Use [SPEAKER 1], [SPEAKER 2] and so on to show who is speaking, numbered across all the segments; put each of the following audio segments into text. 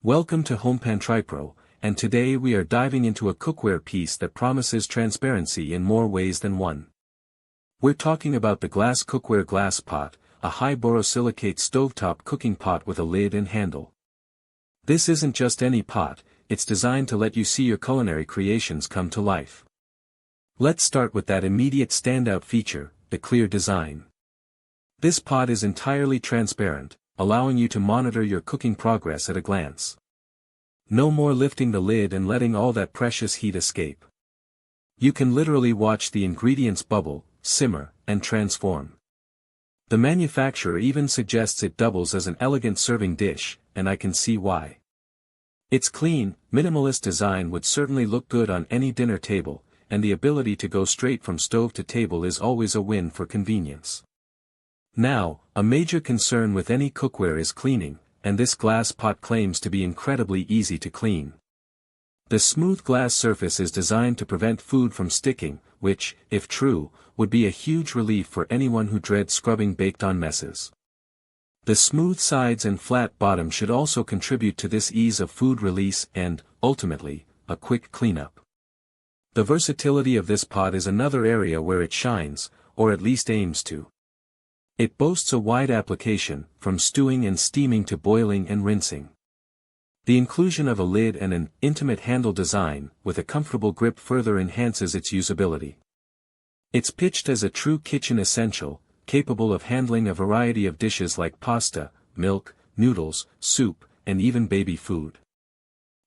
[SPEAKER 1] Welcome to HomePantry, and today we are diving into a cookware piece that promises transparency in more ways than one. We're talking about the glass cookware glass pot, a high borosilicate stovetop cooking pot with a lid and handle. This isn't just any pot, it's designed to let you see your culinary creations come to life. Let's start with that immediate standout feature, the clear design. This pot is entirely transparent, allowing you to monitor your cooking progress at a glance. No more lifting the lid and letting all that precious heat escape. You can literally watch the ingredients bubble, simmer, and transform. The manufacturer even suggests it doubles as an elegant serving dish, and I can see why. Its clean, minimalist design would certainly look good on any dinner table, and the ability to go straight from stove to table is always a win for convenience. Now, a major concern with any cookware is cleaning, and this glass pot claims to be incredibly easy to clean. The smooth glass surface is designed to prevent food from sticking, which, if true, would be a huge relief for anyone who dreads scrubbing baked-on messes. The smooth sides and flat bottom should also contribute to this ease of food release and, ultimately, a quick cleanup. The versatility of this pot is another area where it shines, or at least aims to. It boasts a wide application, from stewing and steaming to boiling and rinsing. The inclusion of a lid and an intimate handle design, with a comfortable grip further enhances its usability. It's pitched as a true kitchen essential, capable of handling a variety of dishes like pasta, milk, noodles, soup, and even baby food.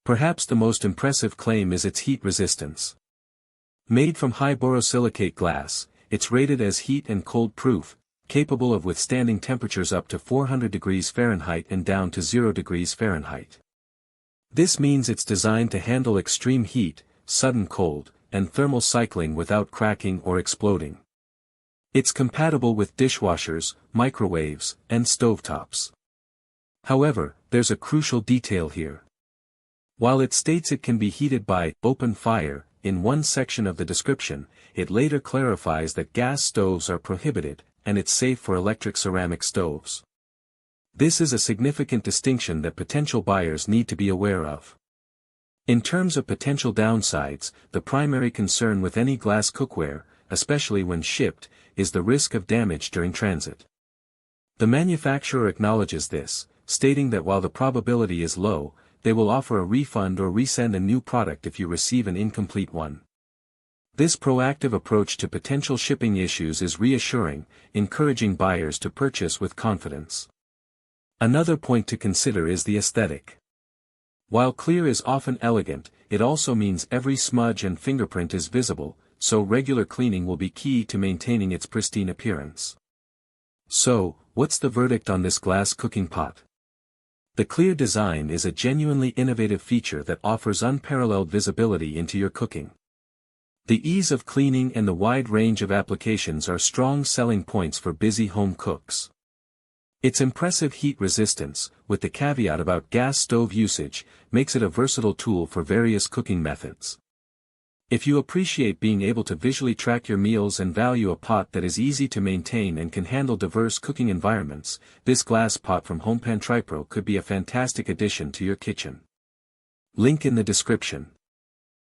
[SPEAKER 1] Perhaps the most impressive claim is its heat resistance. Made from high borosilicate glass, it's rated as heat and cold proof, capable of withstanding temperatures up to 400 degrees Fahrenheit and down to 0 degrees Fahrenheit. This means it's designed to handle extreme heat, sudden cold, and thermal cycling without cracking or exploding. It's compatible with dishwashers, microwaves, and stovetops. However, there's a crucial detail here. While it states it can be heated by open fire, in one section of the description, it later clarifies that gas stoves are prohibited, and it's safe for electric ceramic stoves. This is a significant distinction that potential buyers need to be aware of. In terms of potential downsides, the primary concern with any glass cookware, especially when shipped, is the risk of damage during transit. The manufacturer acknowledges this, stating that while the probability is low, they will offer a refund or resend a new product if you receive an incomplete one. This proactive approach to potential shipping issues is reassuring, encouraging buyers to purchase with confidence. Another point to consider is the aesthetic. While clear is often elegant, it also means every smudge and fingerprint is visible, so regular cleaning will be key to maintaining its pristine appearance. So, what's the verdict on this glass cooking pot? The clear design is a genuinely innovative feature that offers unparalleled visibility into your cooking. The ease of cleaning and the wide range of applications are strong selling points for busy home cooks. Its impressive heat resistance, with the caveat about gas stove usage, makes it a versatile tool for various cooking methods. If you appreciate being able to visually track your meals and value a pot that is easy to maintain and can handle diverse cooking environments, this glass pot from HomePantry could be a fantastic addition to your kitchen. Link in the description.